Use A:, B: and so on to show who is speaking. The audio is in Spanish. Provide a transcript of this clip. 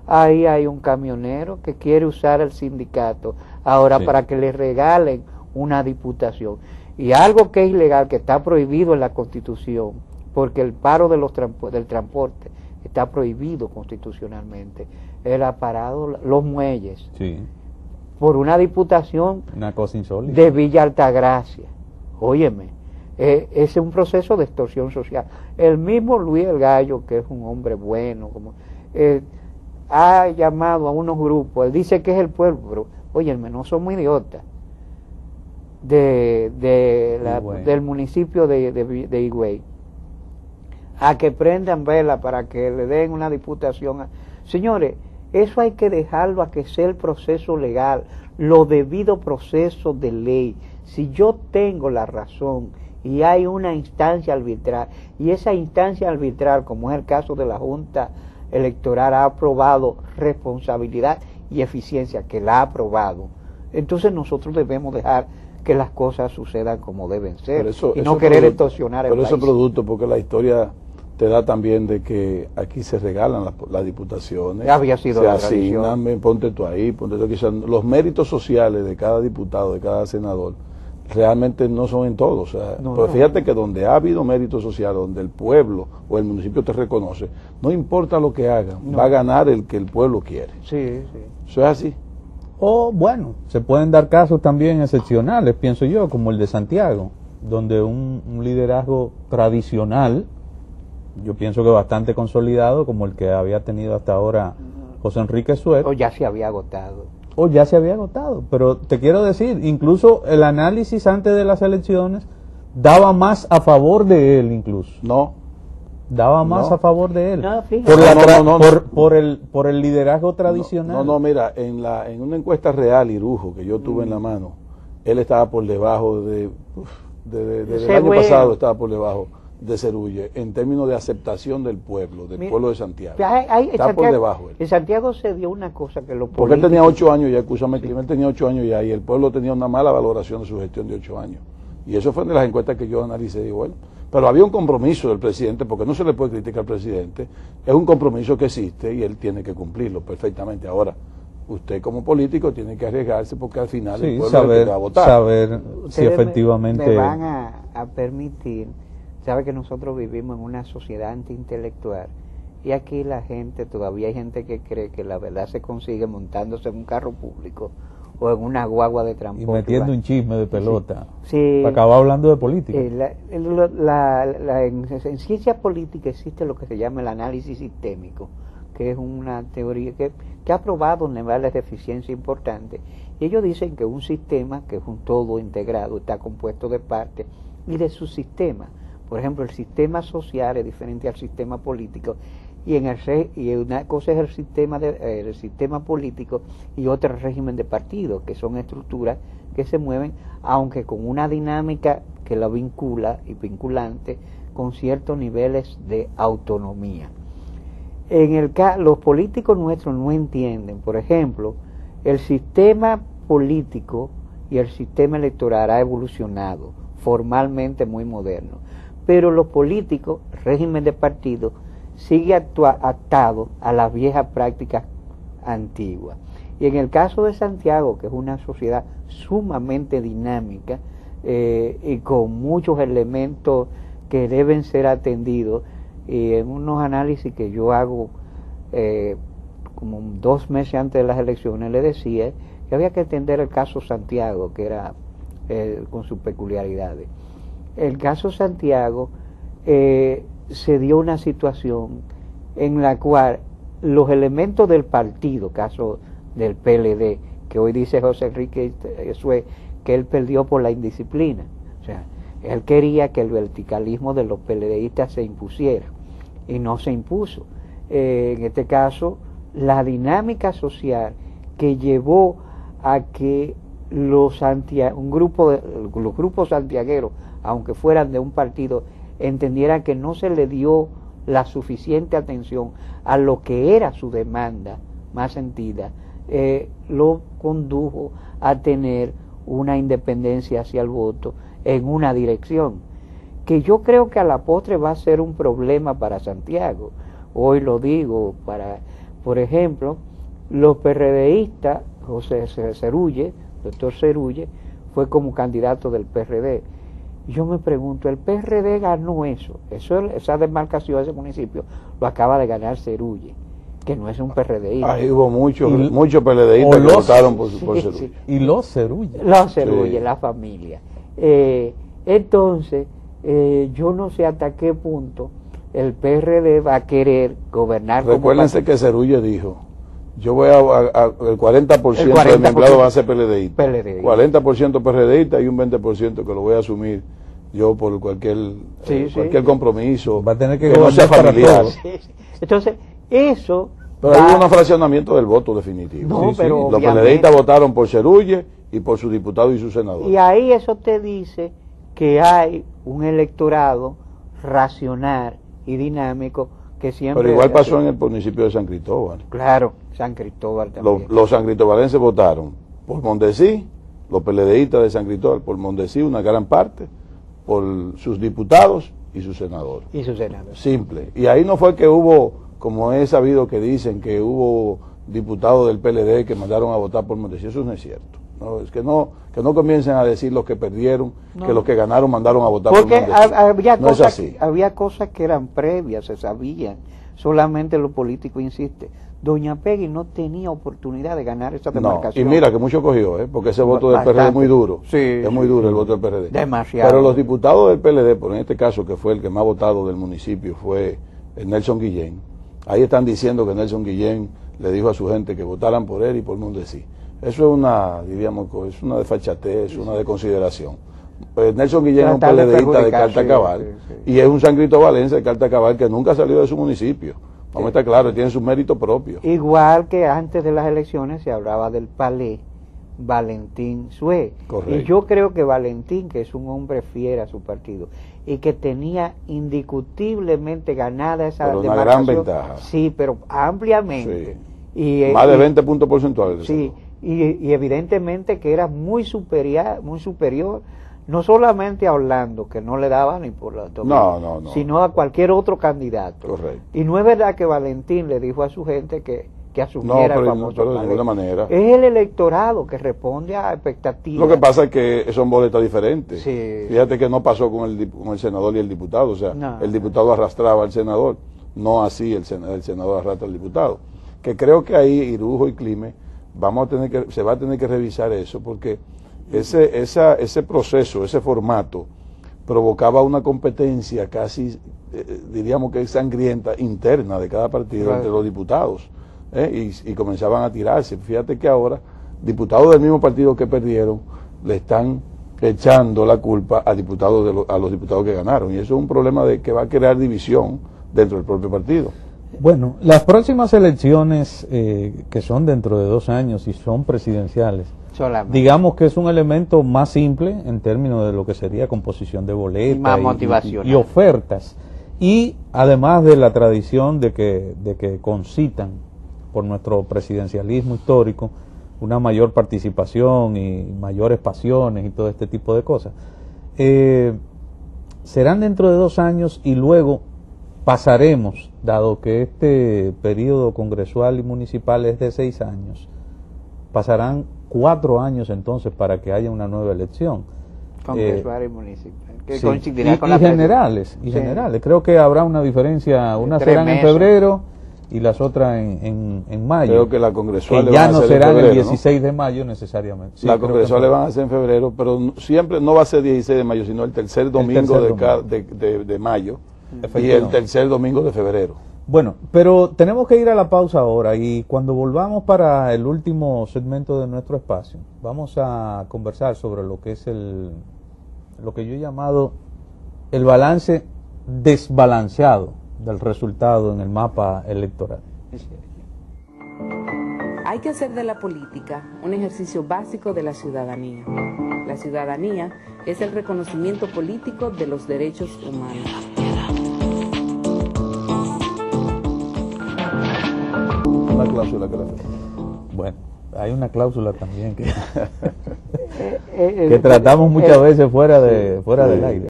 A: ahí hay un camionero que quiere usar el sindicato ahora para que le regalen una diputación. Y algo que es ilegal, que está prohibido en la Constitución, porque el paro de del transporte está prohibido constitucionalmente, era parado los muelles, por una diputación,
B: una cosa insólita,
A: de Villa Altagracia. Óyeme, ese es un proceso de extorsión social. El mismo Luis El Gallo, que es un hombre bueno, ha llamado a unos grupos, él dice que es el pueblo, pero óyeme, no somos idiotas, del municipio de Higüey, a que prendan vela para que le den una diputación. Señores, eso hay que dejarlo a que sea el proceso legal, lo debido proceso de ley. Si yo tengo la razón y hay una instancia arbitral, y esa instancia arbitral, como es el caso de la Junta Electoral, ha aprobado responsabilidad y eficiencia, que la ha aprobado, entonces nosotros debemos dejar que las cosas sucedan como deben ser, y no querer extorsionar el país.
C: Pero eso es producto, porque la historia te da también de que aquí se regalan las diputaciones,
A: ya había sido
C: se asignan, ponte tú ahí, quizás los méritos sociales de cada diputado, de cada senador, realmente no son en todos. O sea, pero fíjate que donde ha habido mérito social, donde el pueblo o el municipio te reconoce, no importa lo que hagan, va a ganar el que el pueblo quiere.
A: Sí.
C: Eso es así.
B: O bueno, se pueden dar casos también excepcionales, pienso yo, como el de Santiago, donde un liderazgo tradicional, yo pienso que bastante consolidado, como el que había tenido hasta ahora José Enrique Suet.
A: O ya se había agotado.
B: Pero te quiero decir, incluso el análisis antes de las elecciones daba más a favor de él, incluso. Daba más a favor de él. Por el liderazgo tradicional.
C: Mira, en una encuesta real, Irujo, que yo tuve en la mano, él estaba por debajo del año pasado, estaba por debajo de Cerulle, en términos de aceptación del pueblo, pueblo de Santiago. Está por debajo él.
A: En Santiago se dio una cosa que los políticos...
C: Porque él tenía 8 años ya, escúchame, él tenía 8 años ya, y el pueblo tenía una mala valoración de su gestión de 8 años. Y eso fue de las encuestas que yo analicé, digo, bueno, pero había un compromiso del presidente, porque no se le puede criticar al presidente, es un compromiso que existe y él tiene que cumplirlo perfectamente. Ahora, usted como político tiene que arriesgarse, porque al final el pueblo es el que va a votar.
B: Saber si efectivamente...
A: Me van a permitir... Sabe que nosotros vivimos en una sociedad antiintelectual, y aquí la gente, todavía hay gente que cree que la verdad se consigue montándose en un carro público o en una guagua de transporte.
B: Y metiendo un chisme de pelota.
A: Sí.
B: Para acabar hablando de política.
A: En ciencia política existe lo que se llama el análisis sistémico, que es una teoría que ha probado niveles de eficiencia importantes. Y ellos dicen que un sistema, que es un todo integrado, está compuesto de partes y de subsistemas. Por ejemplo, el sistema social es diferente al sistema político, y una cosa es el sistema político y otra el régimen de partidos, que son estructuras que se mueven, aunque con una dinámica que la vincula y vinculante con ciertos niveles de autonomía. Los políticos nuestros no entienden, por ejemplo, el sistema político y el sistema electoral ha evolucionado formalmente, muy moderno, pero los políticos, régimen de partido, sigue atado a las viejas prácticas antiguas. Y en el caso de Santiago, que es una sociedad sumamente dinámica y con muchos elementos que deben ser atendidos, y en unos análisis que yo hago como 2 meses antes de las elecciones, le decía que había que atender el caso Santiago, que era con sus peculiaridades. El caso Santiago se dio una situación en la cual los elementos del partido, caso del PLD, que hoy dice José Enrique Suet que él perdió por la indisciplina. O sea, él quería que el verticalismo de los PLDistas se impusiera y no se impuso. En este caso, la dinámica social que llevó a que los grupos santiagueros, aunque fueran de un partido, entendieran que no se le dio la suficiente atención a lo que era su demanda más sentida, lo condujo a tener una independencia hacia el voto en una dirección que yo creo que a la postre va a ser un problema para Santiago. Hoy lo digo Por ejemplo, los PRDistas, José Cerulle, doctor Cerulle, fue como candidato del PRD. Yo me pregunto, el PRD ganó esa demarcación, ese municipio, lo acaba de ganar Cerulle, que no es un PRDista.
C: Ahí hubo muchos PLDistas que votaron por Cerulle.
A: Sí.
B: Y los Cerulle.
A: Los Cerulle,
C: Sí.
A: la familia. Entonces, yo no sé hasta qué punto el PRD va a querer gobernar.
C: Recuérdense que Cerulle dijo, yo voy el 40% de mi empleado va a ser PLDista. 40% PRDista y un 20% que lo voy a asumir yo por cualquier compromiso.
B: Va a tener que
C: no sea
B: gobernar para
C: familiar.
B: todos.
A: Sí. Entonces, eso...
C: Pero hay un fraccionamiento del voto definitivo.
A: No, pero
C: los
A: obviamente.
C: PLDistas votaron por Cerulle y por su diputado y su senador.
A: Y ahí eso te dice que hay un electorado racional y dinámico que siempre...
C: Pero igual pasó en el municipio de San Cristóbal.
A: Claro, San Cristóbal también.
C: Los san cristobalenses votaron por Mondesí, los PLDistas de San Cristóbal por Mondesí, una gran parte, por sus diputados y su senador.
A: Y su senador.
C: Simple. Y ahí no fue que hubo, como he sabido que dicen, que hubo diputados del PLD que mandaron a votar por Mondesí. Eso no es cierto. No, es que no comiencen a decir los que perdieron, que los que ganaron mandaron a votar
A: porque
C: por Mondesí. No es así.
A: había cosas que eran previas, se sabían. Solamente los políticos insisten. Doña Peggy no tenía oportunidad de ganar esa
C: No,
A: demarcación.
C: y mira que mucho cogió, porque ese voto del PRD es muy duro.
A: Sí,
C: es muy duro el voto del PRD.
A: Demasiado.
C: Pero los diputados del PLD, por en este caso que fue el que más votado del municipio, fue Nelson Guillén. Ahí están diciendo que Nelson Guillén le dijo a su gente que votaran por él y por Mondesí. Eso es una, diríamos, es una desfachatez, una desconsideración. Pues Nelson Guillén es un PLDista de carta cabal y es un san cristobalense de carta cabal que nunca salió de su municipio. Vamos a estar claros, tiene su mérito propio.
A: Igual que antes de las elecciones se hablaba del palé Valentín Sue.
C: Correcto.
A: Y yo creo que Valentín, que es un hombre fiel a su partido y que tenía indiscutiblemente ganada esa
C: Pero una
A: demarcación,
C: gran ventaja.
A: Sí, pero ampliamente.
C: Sí.
A: Y,
C: Más de 20 puntos porcentuales.
A: Sí, y evidentemente que era muy superior, no solamente a Orlando, que no le daba ni por la
C: no,
A: sino a cualquier otro candidato.
C: Correcto.
A: Y no es verdad que Valentín le dijo a su gente que asumiera el famoso
C: pero de
A: palé.
C: ninguna manera.
A: Es el electorado que responde a expectativas.
C: Lo que pasa es que son boletas diferentes.
A: Sí.
C: Fíjate que no pasó con el senador y el diputado. O sea,
A: No.
C: el diputado arrastraba al senador, no así el senador arrastra al diputado. Que creo que ahí Irujo y Clime se va a tener que revisar eso, porque ese proceso, ese formato, provocaba una competencia casi, diríamos que sangrienta, interna de cada partido entre los diputados. Y comenzaban a tirarse. Fíjate que ahora diputados del mismo partido que perdieron le están echando la culpa a los diputados que ganaron, y eso es un problema que va a crear división dentro del propio partido.
B: Bueno, las próximas elecciones que son dentro de 2 años y son presidenciales,
A: Solamente.
B: digamos que es un elemento más simple en términos de lo que sería composición de boletas
A: Y más motivacional.
B: y ofertas, y además de la tradición de que concitan por nuestro presidencialismo histórico una mayor participación y mayores pasiones y todo este tipo de cosas. Serán dentro de 2 años y luego pasaremos, dado que este periodo congresual y municipal es de 6 años, pasarán 4 años entonces para que haya una nueva elección.
A: Congresual y municipal. Que
B: Sí,
A: coincidirá con
B: y
A: la
B: generales,
A: Sí.
B: generales. Creo que habrá una diferencia, unas
A: 3
B: serán en
A: meses.
B: febrero y las otras en mayo.
C: Creo que la congresual
B: que
C: le
B: ya
C: van a
B: no
C: hacer en
B: serán
C: febrero,
B: el
C: ¿no?
B: 16 de mayo necesariamente. Sí,
C: la
B: creo
C: congresual
B: que
C: le van a hacer en febrero, pero siempre no va a ser 16 de mayo, sino el tercer domingo de mayo y el
B: Efectivamente.
C: tercer domingo de febrero.
B: Bueno, pero tenemos que ir a la pausa ahora y cuando volvamos para el último segmento de nuestro espacio, vamos a conversar sobre lo que es lo que yo he llamado el balance desbalanceado del resultado en el mapa electoral.
D: Hay que hacer de la política un ejercicio básico de la ciudadanía. La ciudadanía es el reconocimiento político de los derechos humanos.
C: Una cláusula que la
B: Bueno, hay una cláusula también que
A: que
B: tratamos muchas veces fuera del aire.